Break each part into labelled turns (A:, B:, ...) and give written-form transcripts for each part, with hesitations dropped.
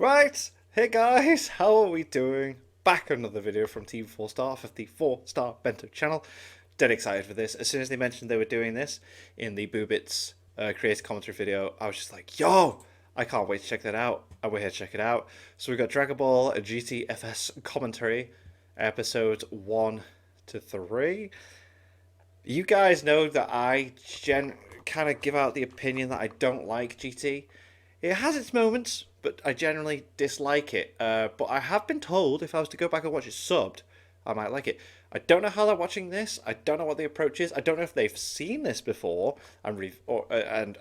A: Right, hey guys, how are we doing? Back another video from Team 4 Star of the 4 Star Bento channel. Dead excited for this. As soon as they mentioned they were doing this in the Boobits creator commentary video, I was just like, yo, I can't wait to check that out. And we're here to check it out. So we got Dragon Ball GTFS commentary, episodes 1 to 3. You guys know that I kind of give out the opinion that I don't like GT. It has its moments, but I generally dislike it. But I have been told if I was to go back and watch it subbed, I might like it. I don't know how they're watching this. I don't know what the approach is. I don't know if they've seen this before and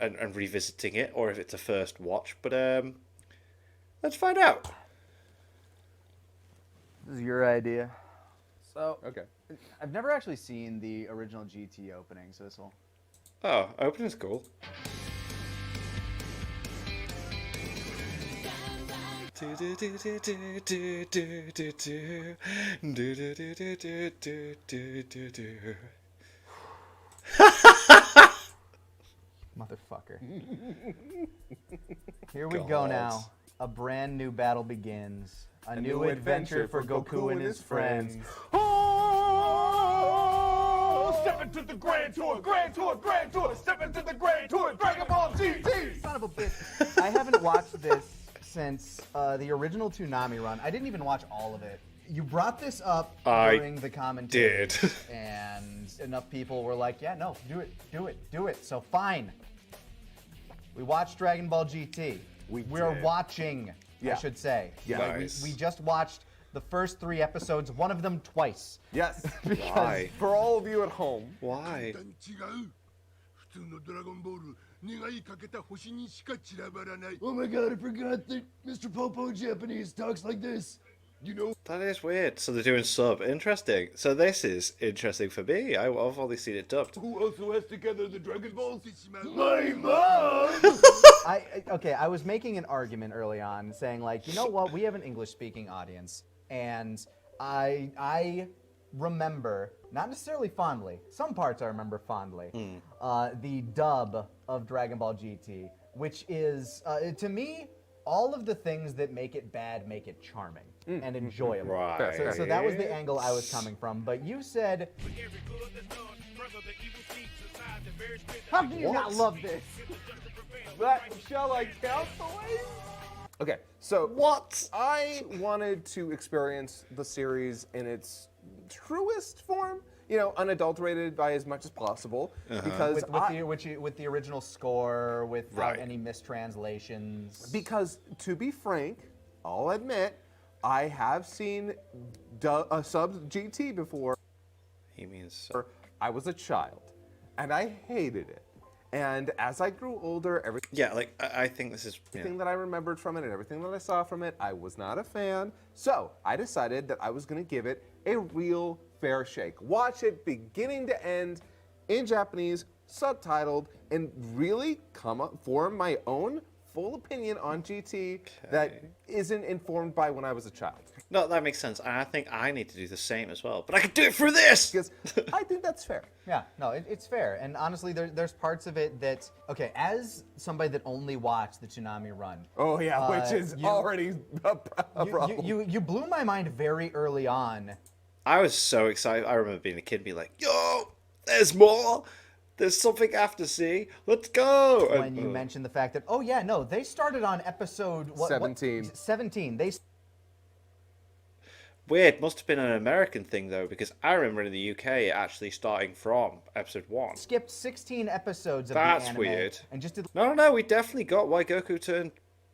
A: and revisiting it, or if it's a first watch. But let's find out.
B: This is your idea. So,
C: Okay.
B: I've never actually seen the original GT opening, so this will...
A: Oh, opening's cool.
B: Motherfucker. Here we go now. A brand new battle begins. A new adventure for Goku and his friends.
C: Oh, step into the grand tour, grand tour, grand tour. Step into the grand tour, Dragon Ball GT.
B: Son of a bitch. I haven't watched this since the original Toonami run. I didn't even watch all of it. You brought this up during the commentary.
A: Did.
B: And enough people were like, yeah, no, do it, do it, do it. So fine. We watched Dragon Ball GT. We're watching, I should say.
C: Yeah.
A: Nice.
B: We just watched the first 3 episodes, one of them twice.
C: Yes.
A: Why?
C: For all of you at home,
A: Why?
D: 普通のドラゴンボール願いかけた星にしか散らばらない
E: Oh my god, I forgot that Mr. Popo Japanese talks like this.
D: You know,
A: That is weird. So they're doing sub. Interesting. So this is interesting for me. I've only seen it dubbed.
D: who also has together the Dragon Balls?
E: My mom!
B: Okay, I was making an argument early on saying like, you know what, we have an English-speaking audience, and I remember, not necessarily fondly, some parts I remember fondly, the dub of Dragon Ball GT, which is, to me, all of the things that make it bad make it charming and enjoyable.
A: Right.
B: So that was the angle I was coming from, but you said, how do you not love this?
C: shall I count the ways? Okay, so
A: What?
C: I wanted to experience the series in its truest form, you know, unadulterated by as much as possible, because
B: With the original score, without
A: Right.
B: any mistranslations.
C: Because to be frank, I'll admit, I have seen sub GT before.
A: He means
C: I was a child, and I hated it. And as I grew older,
A: yeah. Like I think this is
C: everything that I remembered from it and everything that I saw from it, I was not a fan. So I decided that I was going to give it a real fair shake. Watch it beginning to end in Japanese, subtitled, and really form my own full opinion on GT that isn't informed by when I was a child.
A: No, that makes sense. And I think I need to do the same as well. But I can do it through this.
C: Because I think that's fair.
B: Yeah, no, it's fair. And honestly, there's parts of it that, okay, as somebody that only watched the Toonami run.
C: Oh yeah, which is already a problem.
B: You blew my mind very early on.
A: I was so excited. I remember being a kid, being like, "Yo, there's more. There's something I have to see. Let's go."
B: When you mentioned the fact that, oh yeah, no, they started on episode
C: 17.
B: 17. They
A: Weird. Must have been an American thing though, because I remember in the UK it actually starting from episode 1.
B: skipped 16 episodes of
A: That's
B: the anime.
A: weird.
B: And just did
A: No. We definitely got why Goku turned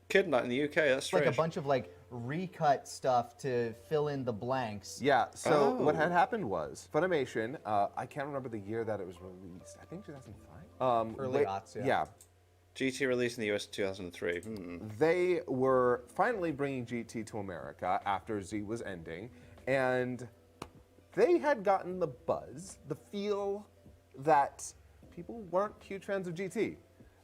A: Kid Knight in the UK. That's strange.
B: like a bunch of like recut stuff to fill in the blanks.
C: Yeah, so what
A: Oh.
C: had happened was Funimation, I can't remember the year that it was released. I think 2005.
B: Early aughts, yeah.
A: GT released in the US in 2003.
C: They were finally bringing GT to America after Z was ending, and they had gotten the buzz, the feel that people weren't huge fans of GT.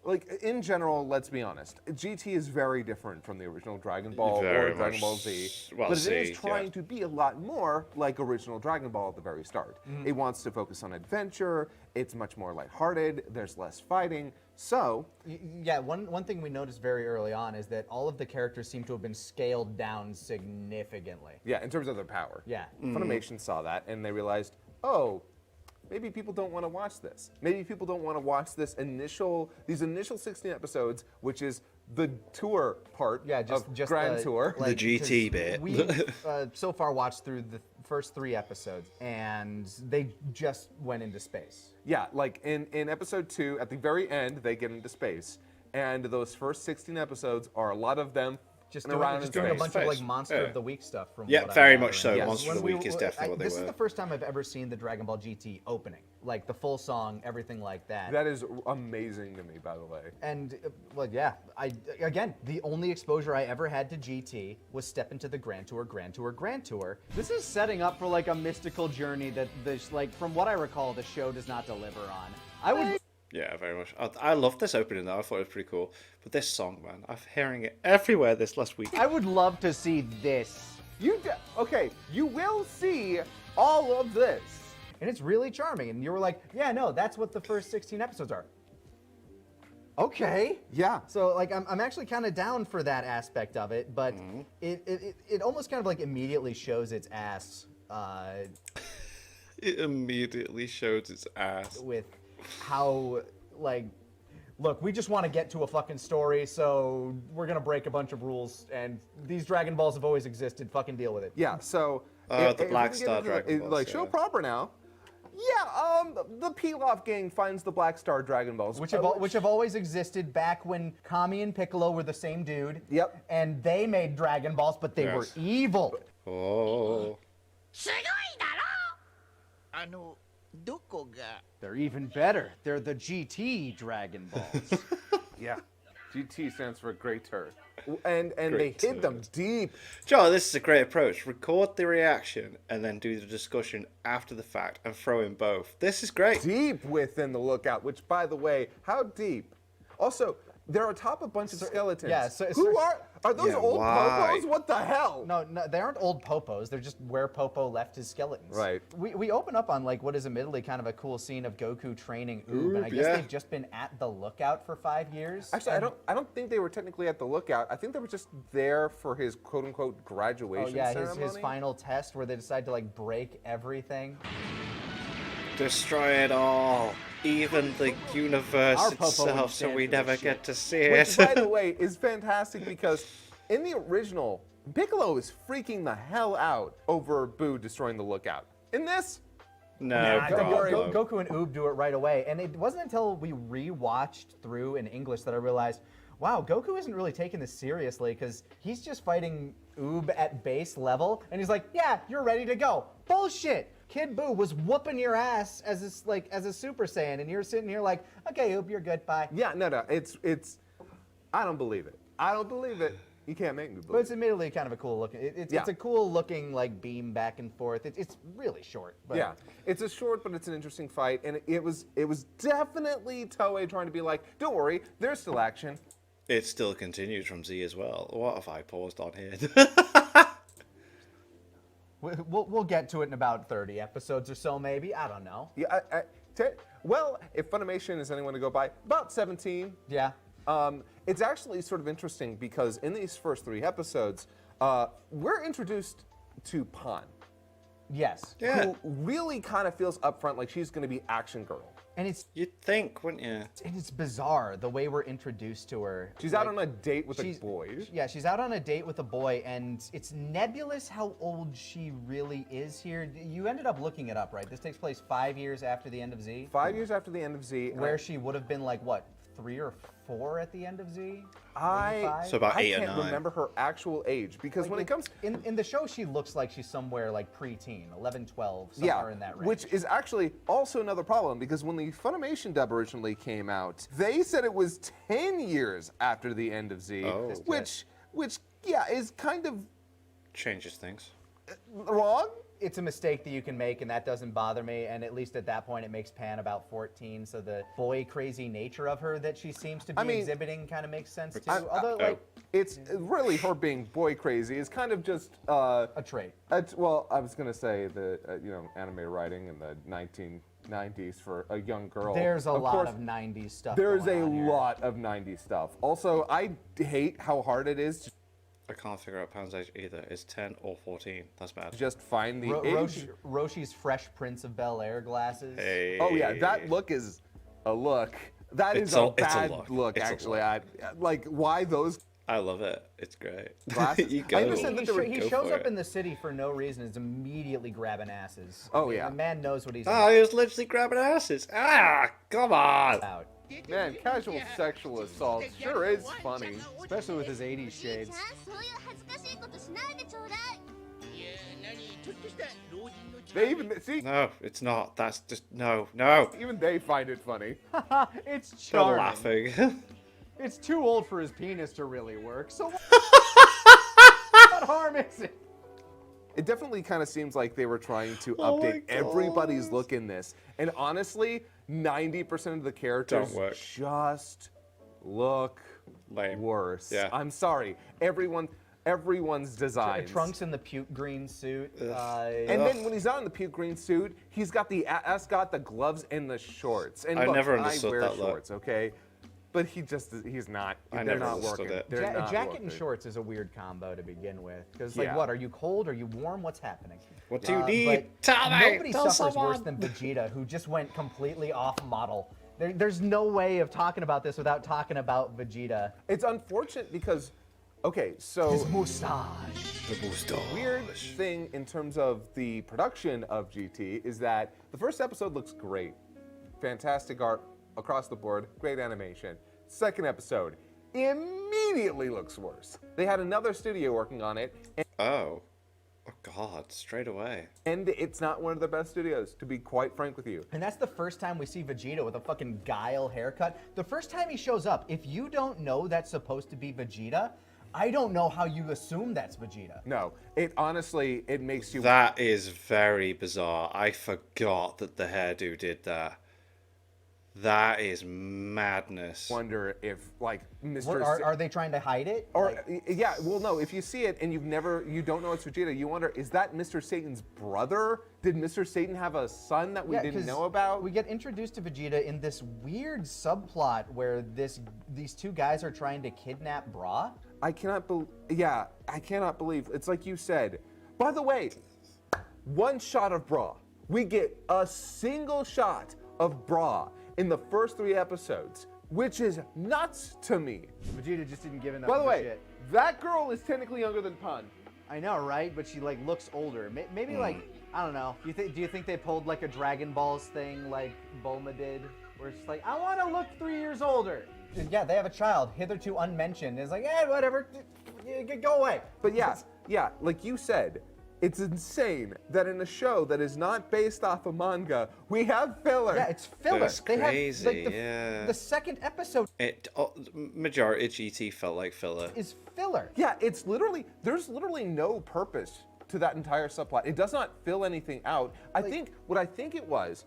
C: like in general, let's be honest, GT is very different from the original Dragon Ball
A: Very
C: or Dragon
A: much
C: Ball Z,
A: well,
C: but it
A: Z,
C: is trying
A: yeah.
C: to be a lot more like original Dragon Ball at the very start. It wants to focus on adventure. It's much more lighthearted. There's less fighting. So,
B: Yeah, one thing we noticed very early on is that all of the characters seem to have been scaled down significantly.
C: yeah, in terms of their power.
B: Yeah.
C: Funimation saw that and they realized, oh, maybe people don't want to watch this. Maybe people don't want to watch these initial 16 episodes, which is the tour part
B: Yeah, just
C: of Grand Tour.
A: The GT
B: 'cause
A: bit.
B: We so far watched through the first 3 episodes, and they just went into space.
C: Yeah, like in episode 2, at the very end, they get into space. And those first 16 episodes are a lot of them
B: Just
C: around
B: doing,
C: in
B: just doing a
C: space.
B: bunch of like
A: Space.
B: Monster
A: Yeah.
B: of the Week stuff from
A: Yeah,
B: what I'm
A: very much so.
B: gathering.
A: Monster of the
B: When
A: Week is definitely what they
B: This
A: were.
B: is the first time I've ever seen the Dragon Ball GT opening, like the full song, everything like that.
C: That is amazing to me, by the way.
B: And well, yeah, again, the only exposure I ever had to GT was step into the Grand Tour. This is setting up for like a mystical journey that this, like, from what I recall, the show does not deliver on. I would.
A: Yeah, very much. I love this opening though. I thought it was pretty cool. But this song, man, I'm hearing it everywhere this last week.
B: I would love to see this.
C: Okay, you will see all of this.
B: And it's really charming. And you were like, yeah, no, that's what the first 16 episodes are. Okay.
C: Yeah.
B: So like I'm actually kind of down for that aspect of it, but it almost kind of like immediately shows its ass
A: It immediately shows its ass.
B: with how like, look, we just want to get to a fucking story, so we're gonna break a bunch of rules, and these Dragon Balls have always existed. Fucking deal with it.
C: Yeah, so...
A: The
C: if
A: Black
C: we get
A: Star
C: into
A: Dragon Balls,
C: like,
A: yeah.
C: show proper now. Yeah, the Pilaf gang finds the Black Star Dragon Balls.
B: Which have always existed back when Kami and Piccolo were the same dude.
C: Yep.
B: And they made Dragon Balls, but they were
A: Yes.
B: evil.
A: Oh.
F: すごいだろあのどこが
B: They're even better. They're the GT Dragon Balls.
C: Yeah. GT stands for Great Turd. And they
A: Great
C: hid them
A: Turd.
C: deep.
A: Joe, this is a great approach. Record the reaction and then do the discussion after the fact and throw in both. This is great.
C: Deep within the lookout, which, by the way, how deep? Also, they're atop a bunch of skeletons.
B: yeah,
C: Who are those
A: Yeah,
C: old
A: why?
C: popos? What the hell?
B: No, they aren't old popos. They're just where Popo left his skeletons.
C: Right.
B: We open up on like what is admittedly kind of a cool scene of Goku training Oob, and I
A: Oob,
B: guess
A: yeah.
B: they've just been at the lookout for 5 years.
C: Actually,
B: and-
C: I don't think they were technically at the lookout. I think they were just there for his quote unquote
B: Oh
C: graduation
B: yeah,
C: ceremony.
B: his final test where they decide to like break everything.
A: Destroy it all. Even the universe
B: Our Popo
A: itself,
B: wouldn't
A: so
B: stand
A: we
B: for this
A: never
B: shit.
A: get to see it.
C: Which, by the way, is fantastic because in the original, Piccolo is freaking the hell out over Boo destroying the lookout. In this,
A: No,
C: Nah,
B: Go-
C: don't
B: Go-
C: worry.
B: Go- Goku and Oob do it right away, and it wasn't until we rewatched through in English that I realized, wow, Goku isn't really taking this seriously because he's just fighting Oob at base level, and he's like, yeah, you're ready to go. Bullshit. Kid Boo was whooping your ass as a Super Saiyan, and you're sitting here like, okay, Oob, you're good, bye.
C: yeah, no, it's. I don't believe it. I don't believe it. You can't make me
B: But
C: believe
B: it's admittedly kind of a cool looking. It's
C: Yeah.
B: a cool looking like beam back and forth. It's really short. But
C: Yeah, it's a short, but it's an interesting fight, and it was definitely Toei trying to be like, don't worry, there's still action.
A: It still continues from Z as well. What have I paused on here?
B: We'll get to it in about 30 episodes or so, maybe. I don't know.
C: Yeah, well, if Funimation is anyone to go by, about 17.
B: Yeah.
C: It's actually sort of interesting because in these first 3 episodes, we're introduced to Pan,
B: Yes.
A: Yeah.
C: who really kind of feels upfront like she's going to be action girl.
B: And it's
A: You'd think, wouldn't you?
B: bizarre the way we're introduced to her.
C: She's
B: Like,
C: out on a date with a
B: she's-
C: boy.
B: Yeah, she's out on a date with a boy, and it's nebulous how old she really is here. You ended up looking it up, right? This takes place 5 years after the end of Z.
C: 5 years after the end of Z. and
B: Where she would have been like, what, 3 or 4 at the end of Z?
C: I,
B: Maybe 5?
A: So about
C: I
A: 8 or
C: can't
A: 9.
C: remember her actual age because when it comes
B: in the show, she looks like she's somewhere like preteen, 11, 12, somewhere in that range.
C: which is actually also another problem because when the Funimation dub originally came out, they said it was 10 years after the end of Z, which yeah is kind of
A: Changes things.
C: wrong.
B: it's a mistake that you can make, and that doesn't bother me. And at least at that point, it makes Pan about 14. So the boy crazy nature of her that she seems to be exhibiting kind of makes sense too. Although, like,
C: it's really her being boy crazy is kind of just
B: a trait.
C: Well, I was gonna say the anime writing in the 1990s for a young girl.
B: There's a lot of 90s stuff.
C: There's a
B: going on
C: lot of 90s stuff. Also, I hate how hard it is.
A: I can't figure out Pan's age either. It's 10 or 14. That's bad.
C: Just find the age.
B: Roshi's Fresh Prince of Bel-Air glasses.
A: Hey.
C: Oh yeah, that look is a look. That is a bad look,
A: It's a
C: actually.
A: look.
C: Like, why those
A: I love it. It's great.
C: glasses?
A: You go.
C: I understand that they were.
B: He shows up in the city for no reason. Is immediately grabbing asses.
C: Oh, yeah.
B: The man knows what he's
A: Oh, he was literally grabbing asses. Ah, come on.
B: about.
C: Man, casual sexual assault sure is funny.
B: Especially with his 80s shades.
G: そういう恥ずかしいことしないでちょうだい。
C: They even see.
A: No, it's not. That's just no.
C: Even they find it funny.
B: It's
A: They're
B: charming.
A: laughing.
B: It's too old for his penis to really work. So what harm is it?
C: It definitely kind of seems like they were trying to
A: Oh my
C: update everybody's
A: gosh.
C: look in this. And honestly, 90% of the characters
A: Don't work.
C: just look
A: Lame.
C: worse.
A: Yeah.
C: I'm sorry. Everyone's designs.
B: Trunks in the puke green suit.
C: And then when he's not in the puke green suit, he's got the ascot, the gloves, and the shorts. And
A: I
C: look,
A: never understood
C: I wear
A: that look.
C: shorts, okay? But he's not.
A: I
C: They're
A: never
C: not
A: understood
C: working.
A: it.
C: They're not
B: jacket
C: working.
B: and shorts is a weird combo to begin with. Because, like,
C: Yeah.
B: what? Are you cold? Are you warm? What's happening?
A: What do you
B: But
A: need? Tell me.
B: nobody
A: Tell
B: suffers worse
A: someone.
B: than Vegeta, who just went completely off model. There's no way of talking about this without talking about Vegeta.
C: It's unfortunate because, okay, so
B: His mustache.
A: The booster.
C: weird thing in terms of the production of GT is that the first episode looks great. Fantastic art across the board, great animation. Second episode immediately looks worse. They had another studio working on it,
A: Oh God! Straight away.
C: and it's not one of the best studios, to be quite frank with you.
B: And that's the first time we see Vegeta with a fucking guile haircut. The first time he shows up, if you don't know that's supposed to be Vegeta, I don't know how you assume that's Vegeta.
C: No, it honestly, it makes you
A: That is very bizarre. I forgot that the hairdo did that. That is madness.
C: wonder if, like, Mr.
B: Are they trying to hide it?
C: Or
B: Like,
C: yeah, well, no. If you see it and you don't know it's Vegeta, you wonder, is that Mr. Satan's brother? Did Mr. Satan have a son that we didn't
B: 'cause
C: know about?
B: We get introduced to Vegeta in this weird subplot where these two guys are trying to kidnap Bra.
C: I cannot believe. Yeah, I cannot believe. It's like you said. By the way, one shot of Bra. We get a single shot of Bra in the first 3 episodes, which is nuts to me.
B: Vegeta just didn't give enough
C: By the
B: of a
C: way,
B: shit.
C: that girl is technically younger than Pan.
B: I know, right? But she like looks older. Maybe like I don't know. Do you think they pulled like a Dragon Balls thing like Bulma did, where it's just like I want to look 3 years older? Yeah, they have a child hitherto unmentioned. It's like, whatever, go away.
C: But yeah, like you said, it's insane that in a show that is not based off a manga, we have filler.
B: Yeah, it's filler.
A: That's
B: They
A: crazy,
B: have, like,
A: yeah.
B: The second episode
A: Majority GT felt like filler.
B: is filler.
C: Yeah, there's literally no purpose to that entire subplot. It does not fill anything out. What I think it was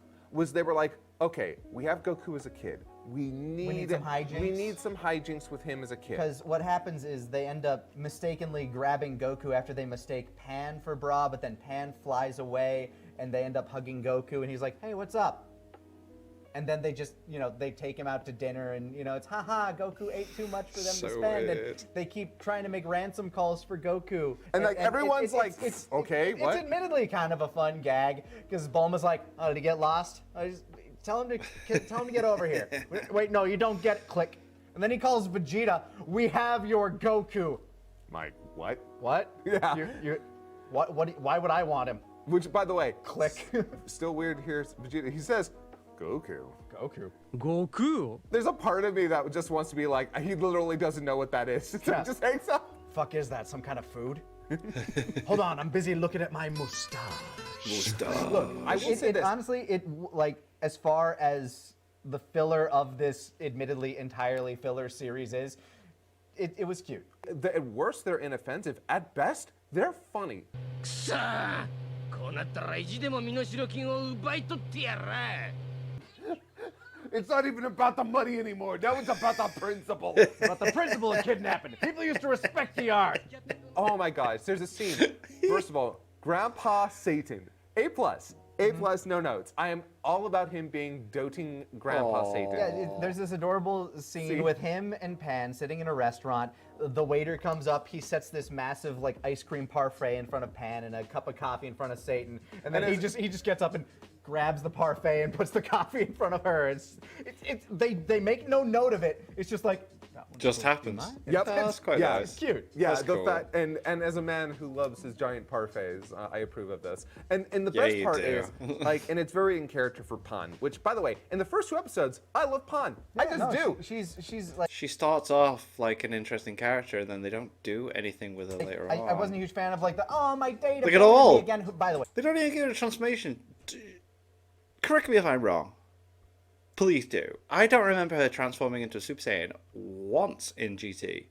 C: they were like, okay, we have Goku as a kid. We need
B: some hijinks.
C: We need some hijinks with him as a kid.
B: Because what happens is they end up mistakenly grabbing Goku after they mistake Pan for Bra, but then Pan flies away and they end up hugging Goku and he's like, hey, what's up? And then they just, they take him out to dinner and, it's haha, Goku ate too much for them to
A: So
B: spend.
A: weird.
B: And they keep trying to make ransom calls for Goku.
C: And, like, everyone's like, okay, what?
B: It's admittedly kind of a fun gag because Bulma's like, oh, did he get lost? Tell him to get over here. Wait, no, you don't get click. And then he calls Vegeta, we have your Goku.
C: Mike, what?
B: What?
C: Yeah.
B: Why would I want him?
C: Which, by the way,
B: Click.
C: still weird. Here's Vegeta. He says, Goku.
B: Goku.
H: Goku.
C: There's a part of me that just wants to be like, he literally doesn't know what that is. So
B: Yeah.
C: he just hangs up.
B: Fuck is that? Some kind of food? Hold on, I'm busy looking at my mustache.
C: Look, I will say this.
B: Honestly, as far as the filler of this admittedly entirely filler series is, it was cute.
C: At worst, they're inoffensive. At best, they're funny.
H: そうなったら意地でも身代金を奪い取ってやら。
C: It's not even about the money anymore. Now it's about the principle.
B: About the principle of kidnapping. People used to respect the art.
C: Oh my gosh, there's a scene. First of all, Grandpa Satan. A+. A+, no notes. I am all about him being doting Grandpa
A: Aw.
C: Satan.
B: Yeah, there's this adorable scene with him and Pan sitting in a restaurant. The waiter comes up, he sets this massive like ice cream parfait in front of Pan and a cup of coffee in front of Satan, and then he just gets up and grabs the parfait and puts the coffee in front of her. They make no note of it. It's just like
A: Just happens.
C: Yep.
A: That's quite
C: Yeah,
A: nice.
B: it's cute.
C: Yeah,
A: That's
C: the
A: cool.
C: fact, and as a man who loves his giant parfaits, I approve of this. And the
A: Yeah,
C: best
A: you
C: part
A: do.
C: is like, and it's very in character for Pan. Which, by the way, in the first 2 episodes, I love Pan. I just do.
B: She's like.
A: She starts off like an interesting character, and then they don't do anything with her later on.
B: I wasn't a huge fan of like the my data.
A: Look at all.
B: Again, by the way.
A: They don't even give it a transformation. Correct me if I'm wrong. Please do. I don't remember her transforming into a Super Saiyan once in GT.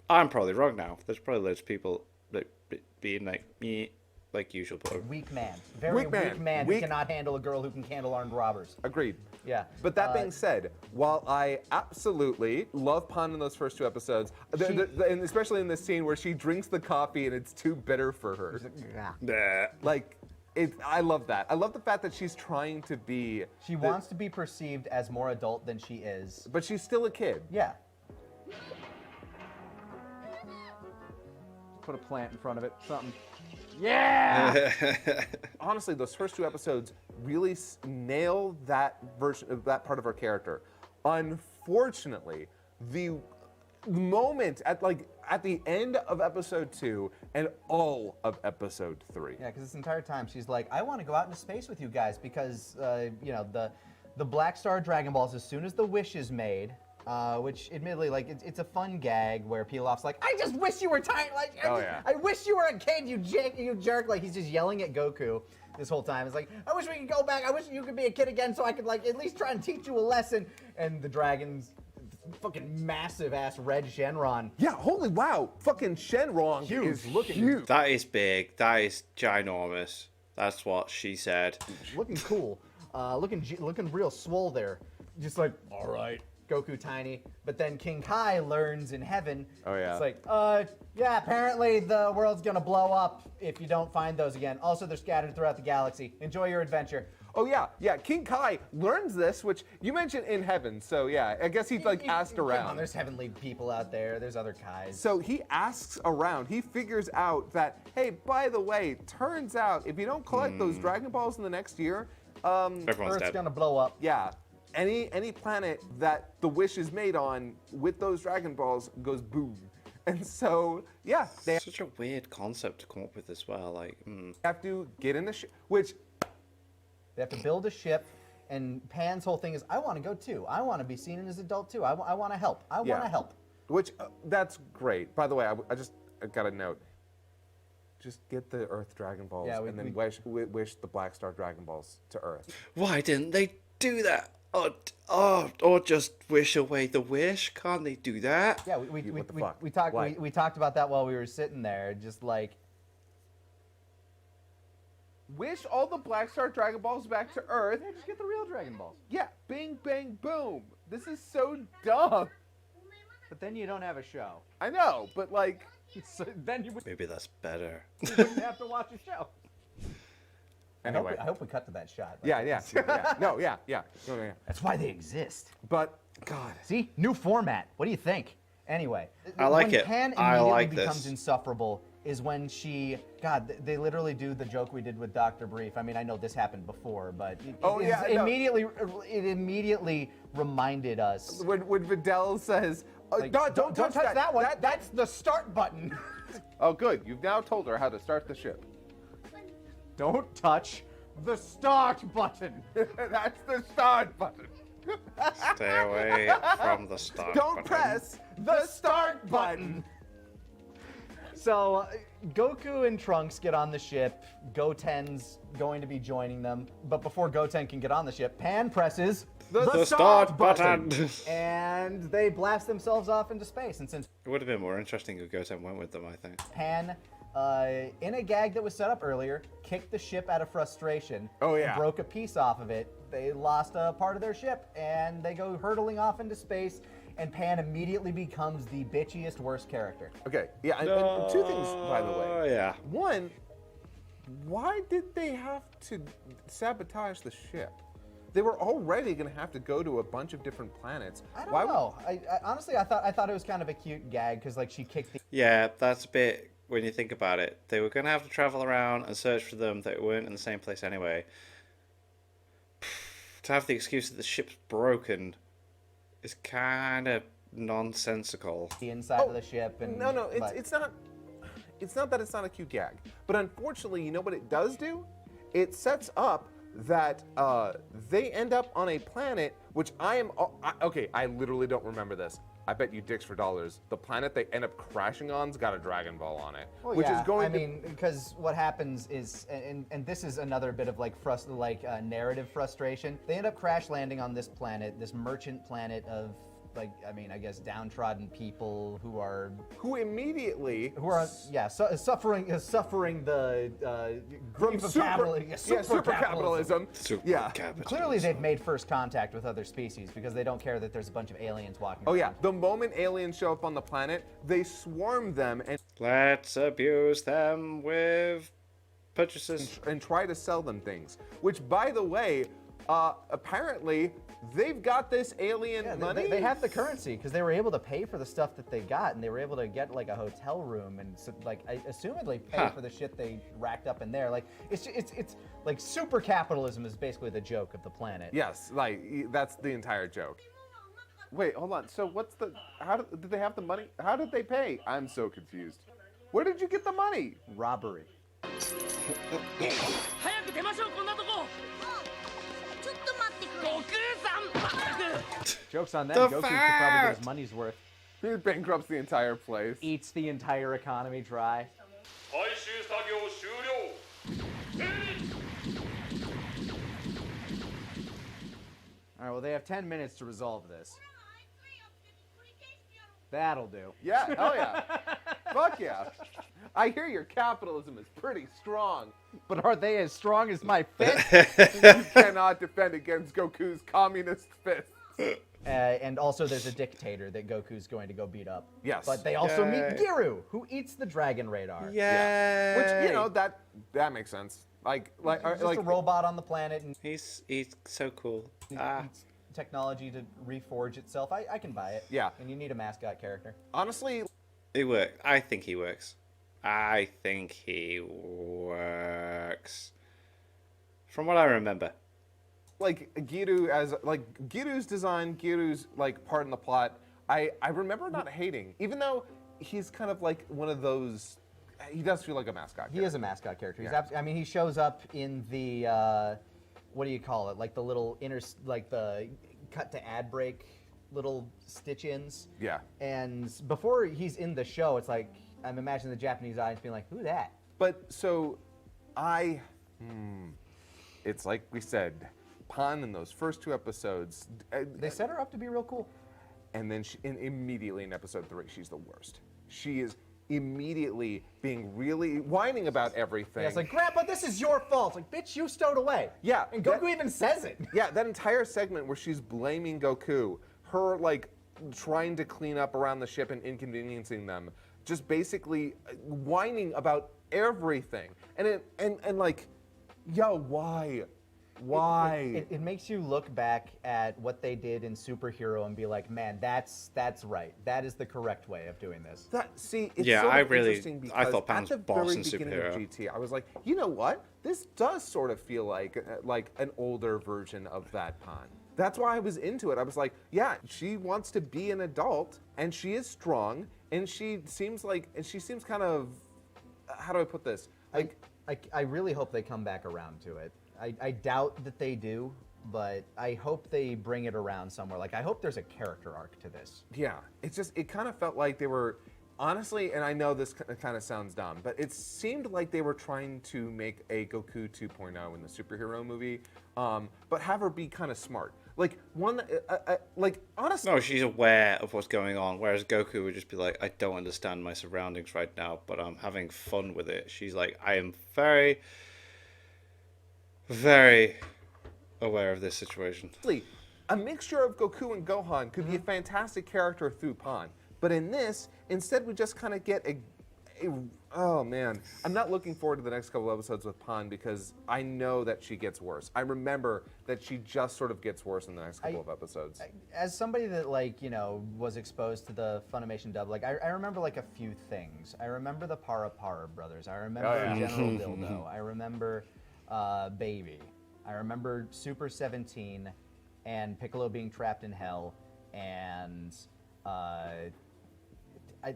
A: I'm probably wrong now. There's probably loads of people that being like me, like usual. But
B: Weak man. Very
C: Weak man.
B: weak man
C: Weak-
B: who cannot handle a girl who can handle armed robbers.
C: Agreed.
B: Yeah.
C: But that being said, while I absolutely love Pan in those first 2 episodes, and especially in this scene where she drinks the coffee and it's too bitter for her,
A: Nah.
C: like, I love that. I love the fact that she's trying to be.
B: She wants to be perceived as more adult than she is.
C: But she's still a kid.
B: Yeah. Put a plant in front of it. Something. Yeah.
C: Honestly, those first 2 episodes really nail that version of that part of her character. Unfortunately, the moment at the end of episode 2 and all of episode 3.
B: Yeah, because this entire time she's like, I want to go out into space with you guys because, you know, the Black Star Dragon Balls, as soon as the wish is made, which admittedly, like, it's a fun gag where Pilaf's like, I just wish you were tiny, like, I wish you were a kid, you jerk. Like, he's just yelling at Goku this whole time. It's like, I wish we could go back. I wish you could be a kid again so I could, like, at least try and teach you a lesson. And the dragon's fucking massive ass red Shenron.
C: Yeah, holy wow. Fucking Shenron is looking huge.
A: That is big. That is ginormous. That's what she said.
B: Looking cool. Looking real swole there. Just like, all right. Goku tiny, but then King Kai learns in heaven.
C: Oh, yeah.
B: It's like, yeah, apparently the world's gonna blow up if you don't find those again. Also, they're scattered throughout the galaxy. Enjoy your adventure.
C: Oh yeah. King Kai learns this, which you mentioned in heaven. So yeah, I guess he like asked
B: Come on,
C: around.
B: there's heavenly people out there. There's other Kais.
C: So he asks around. He figures out that, hey, by the way, turns out if you don't collect those Dragon Balls in the next year,
A: Everyone's
B: Earth's
A: dead.
B: gonna blow up.
C: yeah, any planet that the wish is made on with those Dragon Balls goes boom. And so yeah, they
A: Such a weird concept to come up with as well. Like,
C: have to get in the ship, which
B: They have to build a ship, and Pan's whole thing is, I want to go too. I want to be seen as an adult too. I want to help. I want to help.
C: Which that's great. By the way, I got a note. Just get the Earth Dragon Balls and then wish the Black Star Dragon Balls to Earth.
A: why didn't they do that? Or just wish away the wish? Can't they do that?
B: Yeah,
C: What the fuck?
B: we talked
C: Why?
B: we talked about that while we were sitting there, just like.
C: Wish all the Black Star Dragon Balls back to Earth.
B: Yeah, just get the real Dragon Balls.
C: Yeah, bing, bang, boom. This is so dumb.
B: But then you don't have a show.
C: I know, but like,
B: So then you
A: Maybe that's better.
B: wouldn't have to watch a show.
C: anyway.
B: I hope we cut to that shot.
C: Yeah. No, yeah. No, yeah.
B: That's why they exist.
C: But, God.
B: See, new format. What do you think? Anyway,
A: I like
B: when
A: it.
B: Pan
A: I
B: immediately
A: like
B: becomes
A: this.
B: insufferable is when she, God, they literally do the joke we did with Dr. Brief. I mean, I know this happened before, but it immediately reminded us.
C: When Videl says,
B: Like,
C: don't touch
B: that one. That's the start button.
C: Oh, good. You've now told her how to start the ship.
B: Don't touch the start button.
C: That's the start button.
A: Stay away from the start
C: Don't
A: button.
C: press the start button.
B: So Goku and Trunks get on the ship. Goten's going to be joining them, but before Goten can get on the ship, Pan presses
A: The start button.
B: and they blast themselves off into space. And since
A: It would have been more interesting if Goten went with them, I think.
B: Pan in a gag that was set up earlier, kicked the ship out of frustration.
C: Oh, yeah.
B: And broke a piece off of it. They lost a part of their ship, and they go hurtling off into space, and Pan immediately becomes the bitchiest, worst character.
C: Okay, yeah, and two things, by the way.
A: Yeah.
C: One, why did they have to sabotage the ship? They were already going to have to go to a bunch of different planets.
B: I don't know. I honestly, I thought it was kind of a cute gag because like she kicked the.
A: Yeah, that's a bit, when you think about it, they were going to have to travel around and search for them that weren't in the same place anyway. To have the excuse that the ship's broken is kind of nonsensical.
B: The inside of the ship and
C: No, it's not. It's not that it's not a cute gag, but unfortunately, you know what it does do? It sets up that they end up on a planet, which okay, I literally don't remember this. I bet you dicks for dollars. The planet they end up crashing on's got a Dragon Ball on it,
B: well,
C: which
B: yeah,
C: is going.
B: I mean, because what happens is, and this is another bit of like narrative frustration. They end up crash landing on this planet, this merchant planet of. Like, I mean, I guess downtrodden people who are suffering the grief of
C: super capitalism.
B: Clearly, they've made first contact with other species because they don't care that there's a bunch of aliens walking.
C: Oh yeah, the moment aliens show up on the planet, they swarm them and
A: let's abuse them with purchases
C: and try to sell them things. Which, by the way, apparently. They've got this alien money.
B: They have the currency because they were able to pay for the stuff that they got, and they were able to get like a hotel room and assumedly pay for the shit they racked up in there. Like it's like super capitalism is basically the joke of the planet.
C: Yes, like that's the entire joke. Wait, hold on. So did they have the money? How did they pay? I'm so confused. Where did you get the money?
B: Robbery. Joke's on them. Goku could probably get his money's worth.
C: He bankrupts the entire place.
B: Eats the entire economy dry. Alright, well, they have 10 minutes to resolve this. That'll do.
C: Yeah, hell yeah. Fuck yeah. I hear your capitalism is pretty strong.
B: But are they as strong as my fist?
C: You cannot defend against Goku's communist fist.
B: And also there's a dictator that Goku's going to go beat up.
C: Yes.
B: But they also meet Giru, who eats the dragon radar.
A: Yeah.
C: Which, you know, that makes sense. Like
B: just a robot on the planet. And
A: he's so cool.
B: Technology to reforge itself. I can buy it.
C: Yeah.
B: And you need a mascot character.
C: Honestly,
A: it works. I think he works. From what I remember.
C: Like Giru's design, Giru's like part in the plot, I remember not hating, even though he's kind of like one of those. He does feel like a mascot character.
B: He is a mascot character.
C: Yeah.
B: I mean, he shows up in the what do you call it? Like the little the cut to ad break little stitch-ins.
C: Yeah.
B: And before he's in the show, it's like I'm imagining the Japanese audience being like, "Who that?"
C: But so, it's like we said, Pan in those first 2 episodes.
B: They set her up to be real cool.
C: And then immediately in episode 3, she's the worst. She is immediately being really whining about everything.
B: Yeah, it's like, Grandpa, this is your fault. Like, bitch, you stowed away.
C: Yeah.
B: And Goku even says it.
C: Yeah, that entire segment where she's blaming Goku, her like trying to clean up around the ship and inconveniencing them, just basically whining about everything. And like, yo, why? Why?
B: It makes you look back at what they did in Superhero and be like, man, that's right. That is the correct way of doing this.
C: It's sort of interesting because
A: I thought Pan's
C: at the
A: boss
C: very
A: in
C: beginning
A: Superhero.
C: of GT, I was like, you know what? This does sort of feel like an older version of that Pan. That's why I was into it. I was like, yeah, she wants to be an adult, and she is strong, and she seems kind of, how do I put this? Like,
B: I really hope they come back around to it. I doubt that they do, but I hope they bring it around somewhere. Like, I hope there's a character arc to this.
C: Yeah, it kind of felt like they were, honestly, and I know this kind of sounds dumb, but it seemed like they were trying to make a Goku 2.0 in the superhero movie, but have her be kind of smart. Like one, like honestly.
A: No, she's aware of what's going on, whereas Goku would just be like, I don't understand my surroundings right now, but I'm having fun with it. She's like, I am very, very aware of this situation.
C: A mixture of Goku and Gohan could be a fantastic character through Pan. But in this, instead we just kind of get a oh man. I'm not looking forward to the next couple episodes with Pan because I know that she gets worse. I remember that she just sort of gets worse in the next couple of episodes.
B: As somebody that, like, you know, was exposed to the Funimation dub, like, I remember, like, a few things. I remember the Para Para brothers. I remember General Dildo. I remember Baby. I remember Super 17 and Piccolo being trapped in hell and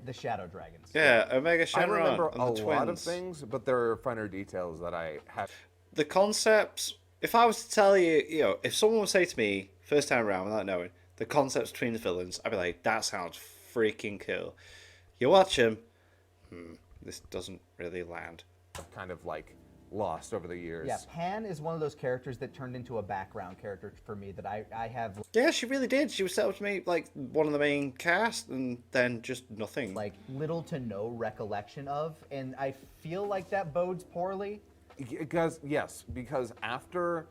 B: the Shadow Dragons.
A: Yeah, Omega Shenron.
C: I remember
A: and
C: a
A: the
C: lot of
A: twins.
C: things, but there are finer details that I have.
A: The concepts, if I was to tell you, you know, if someone would say to me, first time around without knowing, the concepts between the villains, I'd be like, that sounds freaking cool. You watch them, this doesn't really land.
C: Kind of like lost over the years.
B: Yeah, Pan is one of those characters that turned into a background character for me that I have,
A: Yeah, she really did. She was set up to me like one of the main cast, and then just nothing.
B: like, little to no recollection of, and I feel like that bodes poorly.
C: Because after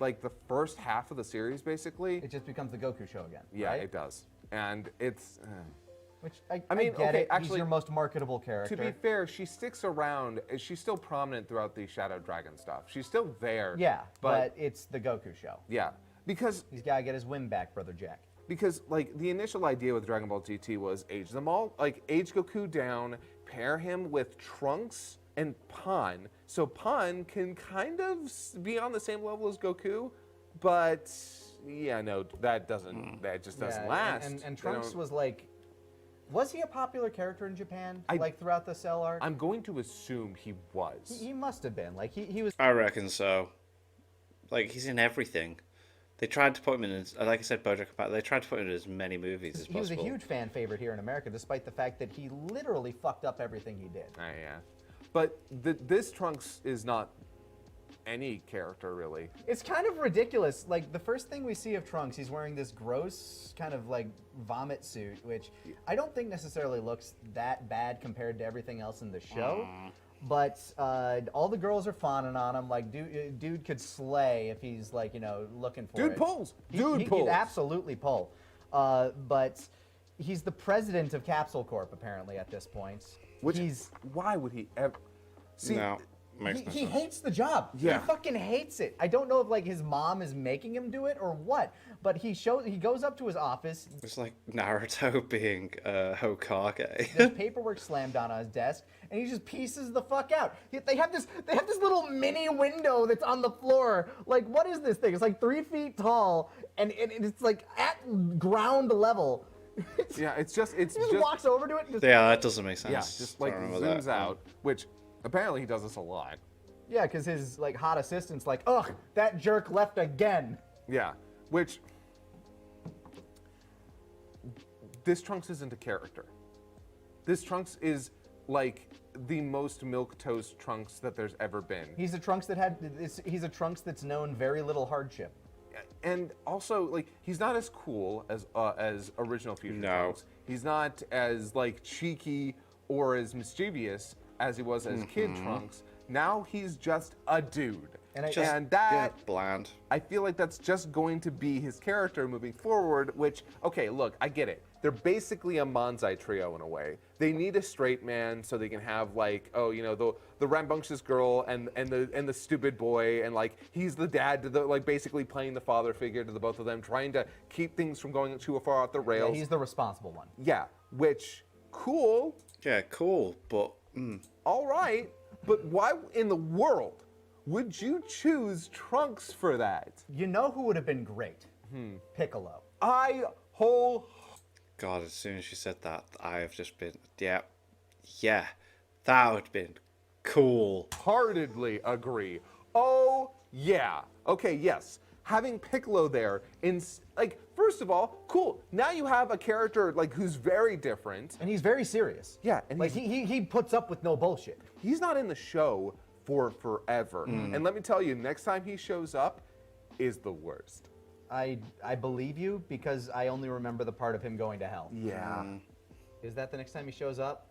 C: like the first half of the series, basically,
B: It just becomes the Goku show again,
C: yeah,
B: right?
C: it does, and it's.
B: Which I
C: mean,
B: get
C: okay,
B: it.
C: actually,
B: He's your most marketable character.
C: To be fair, she sticks around. She's still prominent throughout the Shadow Dragon stuff. She's still there.
B: Yeah, but it's the Goku show.
C: Yeah, because
B: He's got to get his win back, Brother Jack.
C: like the initial idea with Dragon Ball GT was age them all, like age Goku down, pair him with Trunks and Pan, so Pan can kind of be on the same level as Goku, but yeah, no, that doesn't. That just doesn't last.
B: And Trunks was like. Was he a popular character in Japan, like throughout the Cell arc?
C: I'm going to assume he was.
B: He must have been. Like he was.
A: I reckon so. Like, he's in everything. They tried to put him in, like I said, BoJack Horseman, they tried to put him in as many movies as possible.
B: He was a huge fan favorite here in America, despite the fact that he literally fucked up everything he did.
C: Yeah, but this Trunks is not any character really.
B: It's kind of ridiculous. Like, the first thing we see of Trunks, he's wearing this gross kind of like vomit suit, which I don't think necessarily looks that bad compared to everything else in the show. But all the girls are fawning on him. Like, dude could slay if he's, like, you know, looking for it.
C: Dude pulls.
B: He'd absolutely pull. But he's the president of Capsule Corp apparently at this point.
C: Why would he ever? See,
A: No.
B: He hates the job.
C: Yeah.
B: He fucking hates it. I don't know if, like, his mom is making him do it or what, but he goes up to his office.
A: It's like Naruto being Hokage.
B: There's paperwork slammed on his desk, and he just pieces the fuck out. They have this little mini window that's on the floor. Like, what is this thing? It's like 3 feet tall, and it's like at ground level.
C: Yeah, it's
B: He just walks over to it and just...
A: Yeah, that doesn't make sense.
C: Yeah, just like
A: I don't remember
C: zooms
A: that.
C: out, which apparently he does this a lot.
B: Yeah, because his, like, hot assistant's like, ugh, that jerk left again.
C: Yeah, which this Trunks isn't a character. This Trunks is like the most milquetoast Trunks that there's ever been.
B: He's a Trunks that's known very little hardship.
C: And also, like, he's not as cool as original Future
A: No.
C: Trunks. He's not as, like, cheeky or as mischievous as he was as Kid Trunks. Now he's just a dude. And that
A: bland.
C: I feel like that's just going to be his character moving forward, which, okay, look, I get it. They're basically a Manzai trio in a way. They need a straight man so they can have, like, oh, you know, the rambunctious girl and the stupid boy, and, like, he's the dad to the, like, basically playing the father figure to the both of them, trying to keep things from going too far off the rails.
B: Yeah, he's the responsible one.
C: Yeah, which, cool.
A: Yeah, cool, but
C: All right, but why in the world would you choose Trunks for that?
B: You know who would have been great? Piccolo.
A: God, as soon as you said that, I have just been, yeah, that would have been cool.
C: Heartedly agree. Oh, yeah. Okay, yes. Having Piccolo there, like, first of all, cool. Now you have a character, like, who's very different.
B: And he's very serious.
C: Yeah, and
B: like he puts up with no bullshit.
C: He's not in the show for forever. And let me tell you, next time he shows up is the worst.
B: I believe you because I only remember the part of him going to hell.
C: Yeah.
B: Is that the next time he shows up?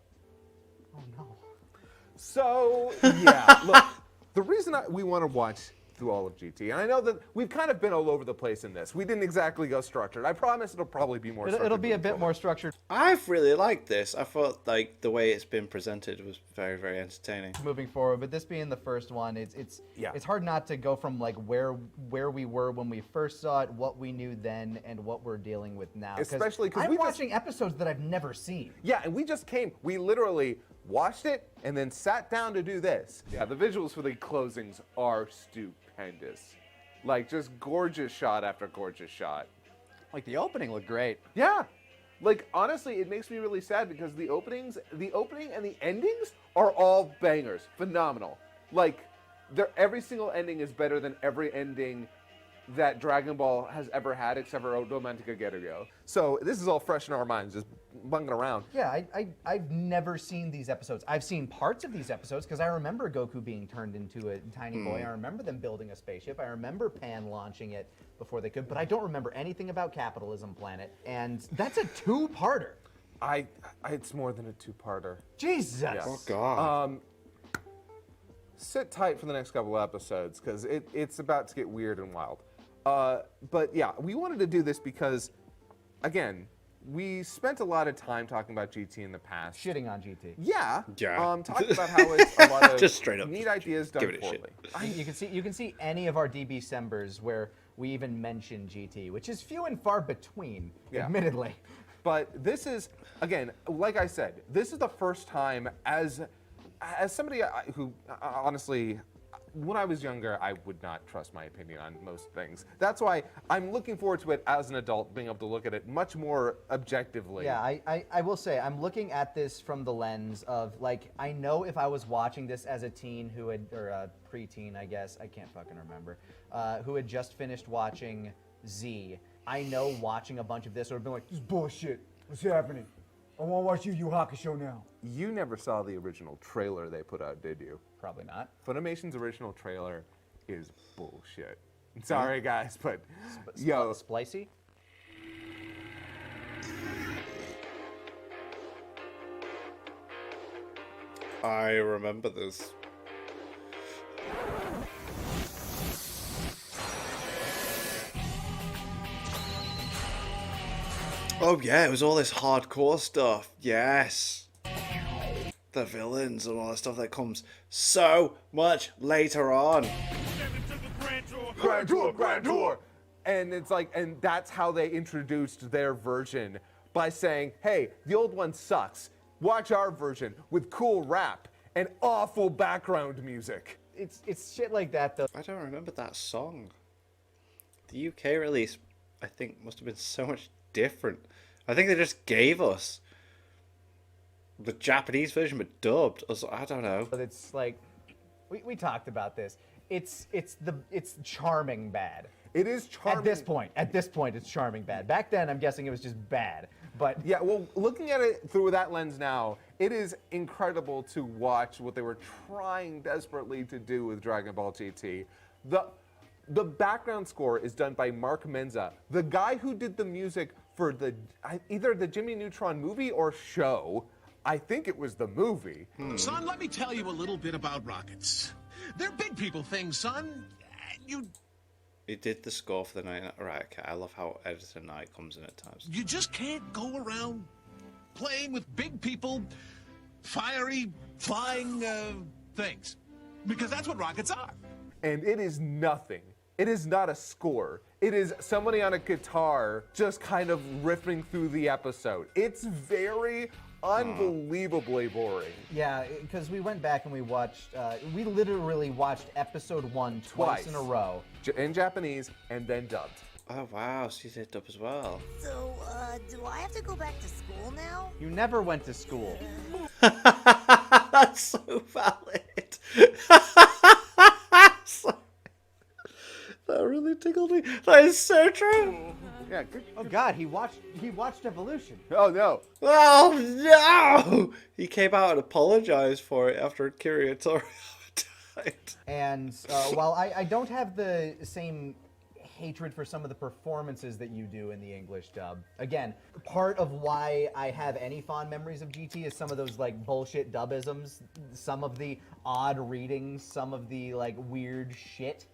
B: Oh no.
C: So, yeah, look, the reason we want to watch through all of GT, and I know that we've kind of been all over the place in this. We didn't exactly go structured. I promise it'll probably be more structured.
B: It'll be a
C: moving
B: bit
C: forward.
B: more structured.
A: I've really liked this. I thought like the way it's been presented was very, very entertaining.
B: Moving forward, but this being the first one, it's
C: Yeah.
B: hard not to go from like where we were when we first saw it, what we knew then, and what we're dealing with now.
C: Especially 'cause
B: I'm
C: we just-
B: watching episodes that I've never seen.
C: Yeah, and we just came. We literally watched it and then sat down to do this. Yeah, the visuals for the closings are stupendous. Like, just gorgeous shot after gorgeous shot.
B: Like the opening looked great.
C: Yeah. Like, honestly, it makes me really sad because the opening and the endings are all bangers. Phenomenal. Like, every single ending is better than every ending that Dragon Ball has ever had except for Romantica Gerugo. So this is all fresh in our minds, just bunging around.
B: Yeah, I've never seen these episodes. I've seen parts of these episodes because I remember Goku being turned into a tiny boy. I remember them building a spaceship. I remember Pan launching it before they could, but I don't remember anything about Capitalism Planet. And that's a two-parter.
C: It's more than a two-parter.
B: Jesus.
C: Yes.
A: Oh God.
C: Sit tight for the next couple episodes because it's about to get weird and wild. But yeah, we wanted to do this because, again, we spent a lot of time talking about GT in the past.
B: Shitting on GT.
C: Yeah.
A: Yeah.
C: Talking about how it's a lot of
A: Just straight up
C: neat ideas done
A: give it a shit.
C: poorly.
B: You can see any of our DB Decembers where we even mention GT, which is few and far between,
C: Yeah.
B: admittedly.
C: But this is, again, like I said, this is the first time as somebody who honestly, when I was younger, I would not trust my opinion on most things. That's why I'm looking forward to it as an adult, being able to look at it much more objectively.
B: Yeah, I will say, I'm looking at this from the lens of, like, I know if I was watching this as a teen or a preteen, I guess, I can't fucking remember, who had just finished watching Z, I know watching a bunch of this would have been like,
E: This is bullshit. What's happening? I want to watch Yu Yu Hakusho now.
C: You never saw the original trailer they put out, did you?
B: probably not.
C: Funimation's original trailer is bullshit. Sorry, guys, but yo,
B: Splicey?
A: I remember this. Oh yeah, it was all this hardcore stuff. Yes. The villains and all that stuff that comes so much later on.
C: Grand Tour. And it's like, and that's how they introduced their version by saying, hey, the old one sucks. Watch our version with cool rap and awful background music.
B: It's shit like that, though.
A: I don't remember that song. The UK release, I think, must have been so much different. I think they just gave us the Japanese version but dubbed. I don't know.
B: But it's like, we talked about this. It's charming bad.
C: It is charming.
B: At this point, it's charming bad. Back then, I'm guessing it was just bad. But
C: Yeah, well, looking at it through that lens now, it is incredible to watch what they were trying desperately to do with Dragon Ball GT. The background score is done by Mark Menza, the guy who did the music for either the Jimmy Neutron movie or show. I think it was the movie.
I: Son, let me tell you a little bit about rockets. They're big people things, son.
A: He did the score for the night. Right, okay. I love how Editor Night comes in at times.
I: You just can't go around playing with big people, fiery, flying things. Because that's what rockets are.
C: And it is nothing. It is not a score. It is somebody on a guitar just kind of riffing through the episode. It's very unbelievably boring.
B: yeah, because we went back and we watched, we literally watched episode 1 twice in a row.
C: In Japanese and then dubbed.
A: Oh wow, so you did dub as well.
G: So, do I have to go back to school now?
B: You never went to school.
A: That's so valid. That really tickled me. That is so true.
C: Yeah, good.
B: Oh God, he watched Evolution.
C: Oh no.
A: Oh no! He came out and apologized for it after Kiriya Toriyama died.
B: And while I don't have the same hatred for some of the performances that you do in the English dub. Again, part of why I have any fond memories of GT is some of those like bullshit dubisms, some of the odd readings, some of the like weird shit.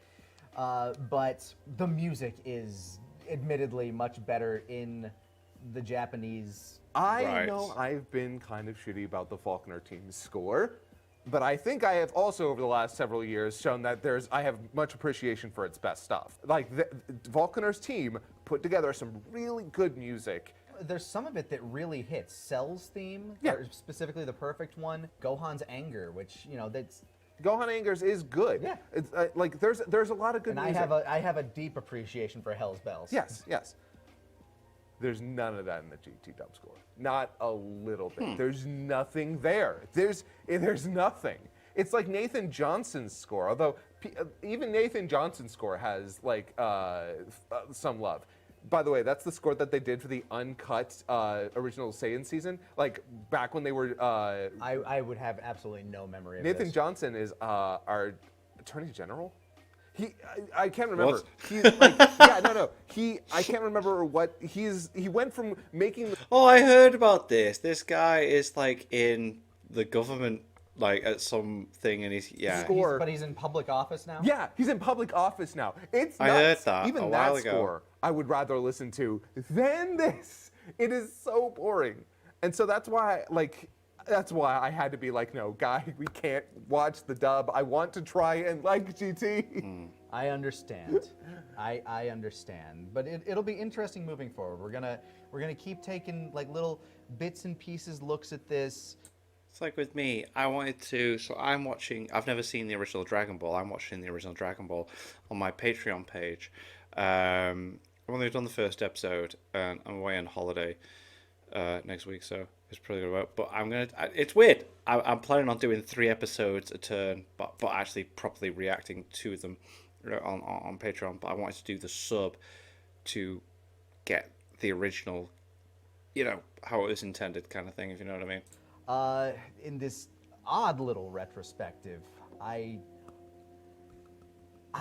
B: But the music is admittedly much better in the Japanese.
C: I know I've been kind of shitty about the Faulkner team's score, but I think I have also over the last several years shown that I have much appreciation for its best stuff. Like Faulkner's team put together some really good music.
B: There's some of it that really hits. Cell's theme,
C: Yeah.
B: or specifically the perfect one, Gohan's Anger, which, you know, that's...
C: Gohan Angers is good.
B: Yeah.
C: It's like there's a lot of good
B: And
C: music.
B: I have a deep appreciation for Hell's Bells.
C: Yes, yes. There's none of that in the GT dub score. Not a little bit. There's nothing there. There's nothing. It's like Nathan Johnson's score, although even Nathan Johnson's score has like some love. By the way, that's the score that they did for the uncut original Saiyan season, like back when they were.
B: I would have absolutely no memory of
C: Nathan
B: this.
C: Johnson is our Attorney General. I can't remember.
A: What?
C: He's like, yeah, no. I can't remember what he went from making.
A: Oh, I heard about this. This guy is like in the government, like at something, and he's
C: Score.
B: But he's in public office now?
C: Yeah, he's in public office now. It's
A: I
C: nuts.
A: heard that
C: Even
A: a
C: that
A: while ago.
C: score, I would rather listen to than this. It is so boring, and so that's why I had to be like, no, guy, we can't watch the dub. I want to try and like GT.
B: I understand. I understand. But it'll be interesting moving forward. We're gonna keep taking like little bits and pieces looks at this.
A: It's like with me, I wanted to, so I'm watching, I've never seen the original Dragon Ball. I'm watching the original Dragon Ball on my Patreon page. I've only done the first episode, and I'm away on holiday next week, so it's probably going to work. But it's weird. I'm planning on doing 3 episodes a turn, but actually properly reacting to them on Patreon. But I wanted to do the sub to get the original, you know, how it was intended kind of thing, if you know what I mean.
B: In this odd little retrospective, I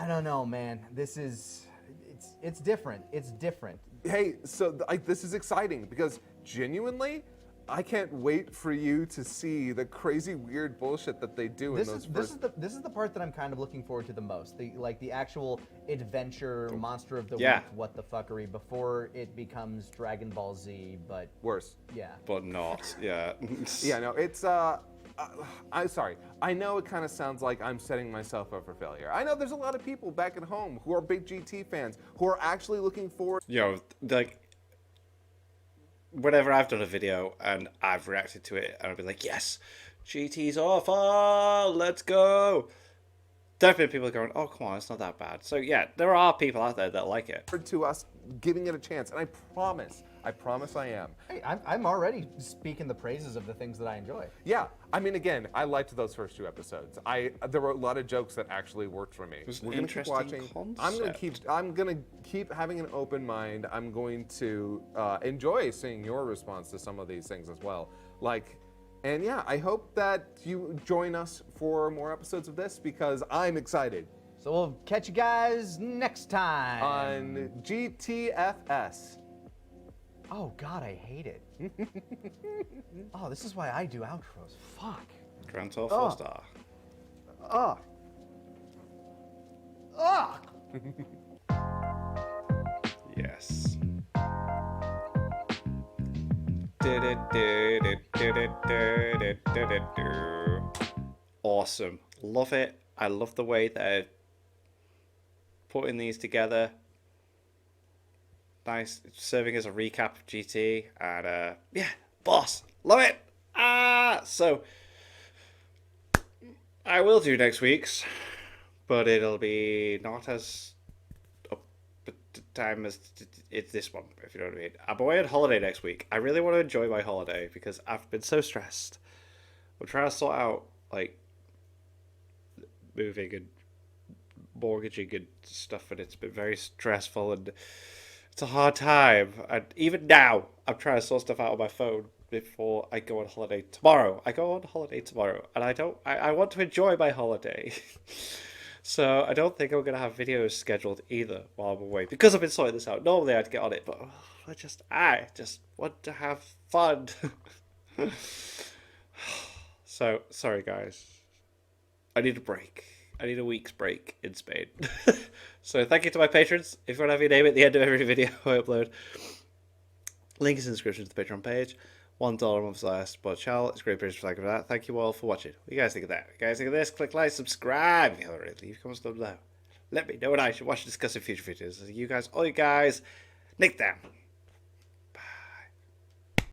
B: don't know, man. It's different. It's different.
C: Hey, so this is exciting because genuinely, I can't wait for you to see the crazy weird bullshit that they do in those
B: This is the part that I'm kind of looking forward to the most. The actual adventure monster of the week, what the fuckery before it becomes Dragon Ball Z, but
C: worse.
B: Yeah.
A: But not, yeah.
C: Yeah, no, it's I'm sorry. I know it kind of sounds like I'm setting myself up for failure. I know there's a lot of people back at home who are big GT fans who are actually looking forward.
A: Yo, like, whenever I've done a video and I've reacted to it, and I'll be like, yes, GT's off, let's go. Definitely people are going, oh, come on, it's not that bad. So yeah, there are people out there that like it.
C: To us giving it a chance, and I promise I am.
B: Hey, I'm already speaking the praises of the things that I enjoy.
C: Yeah, I mean, again, I liked those first 2 episodes. There were a lot of jokes that actually worked for me. We're gonna keep watching. I'm gonna keep having an open mind. I'm going to enjoy seeing your response to some of these things as well. And yeah, I hope that you join us for more episodes of this because I'm excited.
B: So we'll catch you guys next time
C: on GTFS.
B: Oh God, I hate it. Oh, this is why I do outros. Fuck.
A: Grand Tour 4-star. Yes. Awesome. Love it. I love the way they're putting these together. Nice. Serving as a recap of GT. And yeah, boss. Love it. So I will do next week's, but it'll be not as up at the time as it's this one, if you know what I mean. I'm away on holiday next week. I really want to enjoy my holiday because I've been so stressed. I'm trying to sort out, like, moving and mortgaging and stuff, and it's been very stressful, and it's a hard time. And even now, I'm trying to sort stuff out on my phone before I go on holiday tomorrow. I go on holiday tomorrow, and I want to enjoy my holiday. So I don't think I'm going to have videos scheduled either while I'm away because I've been sorting this out. Normally I'd get on it, but I just want to have fun. So, sorry guys. I need a break. I need a week's break in Spain. So thank you to my patrons. If you want to have your name at the end of every video I upload, link is in the description to the Patreon page. $1 a month last but channel. It's a great pleasure for that. Thank you all for watching. What do you guys think of that? What do you guys think of this? Click like, subscribe if you haven't already. Leave comments down below. Let me know what I should watch and discuss in future videos. You guys, all you guys, Nick down.